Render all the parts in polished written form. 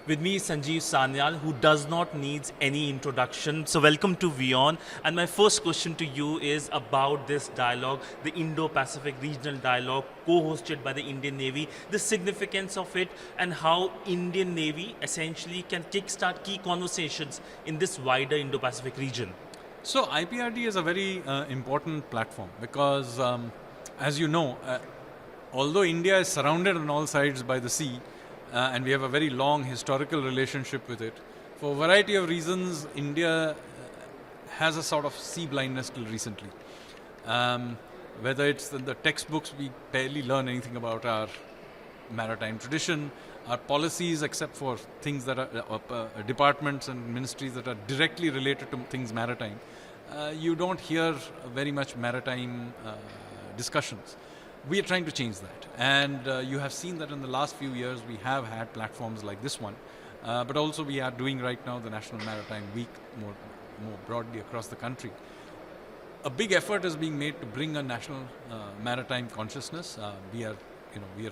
With me is Sanjeev Sanyal, who does not need any introduction. So welcome to WION. And my first question to you is about this dialogue, the Indo Pacific Regional Dialogue, co-hosted by the Indian Navy, the significance of it, and how Indian Navy essentially can kickstart key conversations in this wider Indo Pacific region. So IPRD is a very important platform because, as you know, although India is surrounded on all sides by the sea, and we have a very long historical relationship with it, for a variety of reasons, India has a sort of sea blindness till recently. Whether it's in the textbooks, we barely learn anything about our maritime tradition, our policies, except for things that are departments and ministries that are directly related to things maritime. You don't hear very much maritime discussions. We are trying to change that, and you have seen that in the last few years we have had platforms like this one, but also we are doing right now the National Maritime Week more broadly across the country. A big effort is being made to bring a national maritime consciousness. We are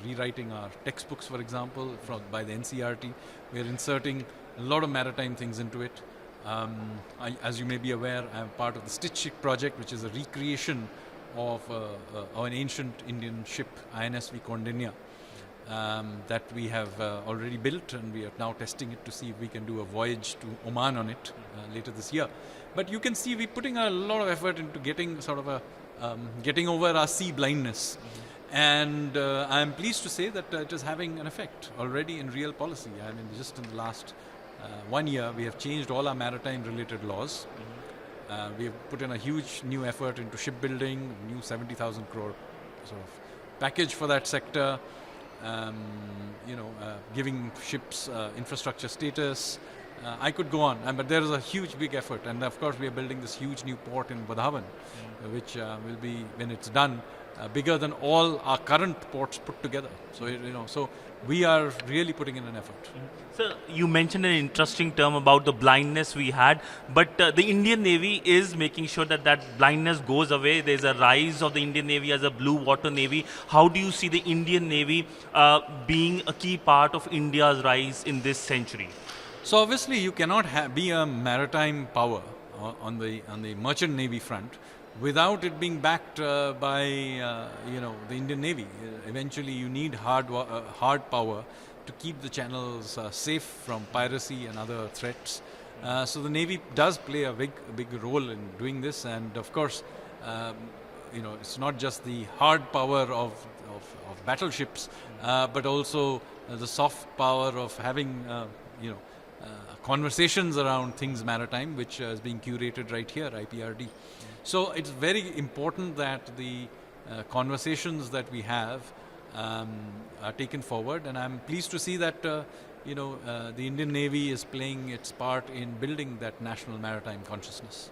rewriting our textbooks, for example, by the NCERT. We are inserting a lot of maritime things into it. As you may be aware, I am part of the Stitch Ship project, which is a recreation of an ancient Indian ship, INSV Kondinya, that we have already built, and we are now testing it to see if we can do a voyage to Oman on it later this year. But you can see we're putting a lot of effort into getting getting over our sea blindness. And I am pleased to say that it is having an effect already in real policy. I mean, just in the last 1 year, we have changed all our maritime-related laws. We have put in a huge new effort into shipbuilding, new 70,000 crore sort of package for that sector, giving ships infrastructure status. I could go on, but there is a huge, big effort. And of course, we are building this huge new port in Vadhavan, which will be, when it's done, bigger than all our current ports put together. So, so we are really putting in an effort. So you mentioned an interesting term about the blindness we had, but the Indian Navy is making sure that that blindness goes away. There's a rise of the Indian Navy as a blue water navy. How do you see the Indian Navy being a key part of India's rise in this century? So obviously you cannot be a maritime power on the merchant navy front without it being backed by the Indian Navy. Eventually you need hard power to keep the channels safe from piracy and other threats. So the Navy does play a big role in doing this, and of course it's not just the hard power of battleships, but also the soft power of having conversations around things maritime, which is being curated right here, IPRD. So it's very important that the conversations that we have are taken forward, and I'm pleased to see that the Indian Navy is playing its part in building that national maritime consciousness.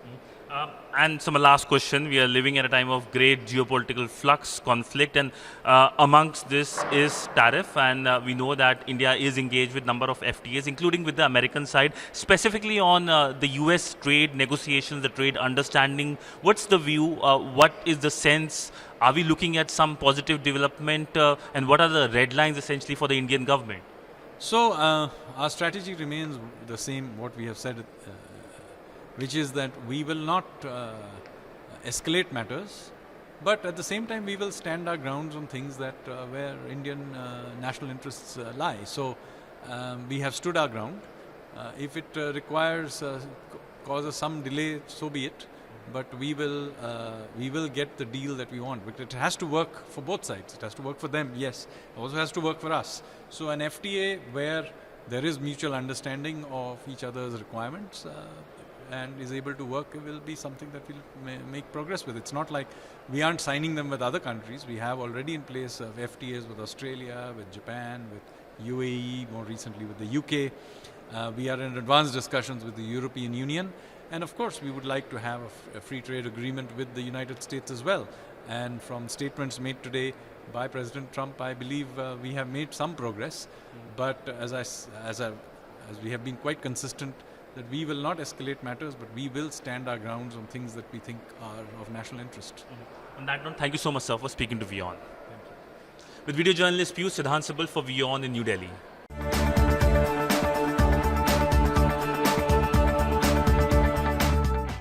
And so my last question, we are living at a time of great geopolitical flux, conflict, and amongst this is tariff, and we know that India is engaged with a number of FTAs, including with the American side, specifically on the US trade negotiations, the trade understanding. What's the view? What is the sense? Are we looking at some positive development, and what are the red lines essentially for the Indian government? So our strategy remains the same, what we have said, which is that we will not escalate matters, but at the same time we will stand our grounds on things that where Indian national interests lie. So we have stood our ground. If it causes some delay, so be it. But we will get the deal that we want. But it has to work for both sides. It has to work for them, yes. It also has to work for us. So an FTA where there is mutual understanding of each other's requirements and is able to work will be something that we'll make progress with. It's not like we aren't signing them with other countries. We have already in place FTAs with Australia, with Japan, with UAE, more recently with the UK. We are in advanced discussions with the European Union. And of course, we would like to have a free trade agreement with the United States as well. And from statements made today by President Trump, I believe we have made some progress. But as we have been quite consistent, that we will not escalate matters, but we will stand our grounds on things that we think are of national interest. On that note, thank you so much, sir, for speaking to WION. With video journalist Sidhant Sibal for WION in New Delhi.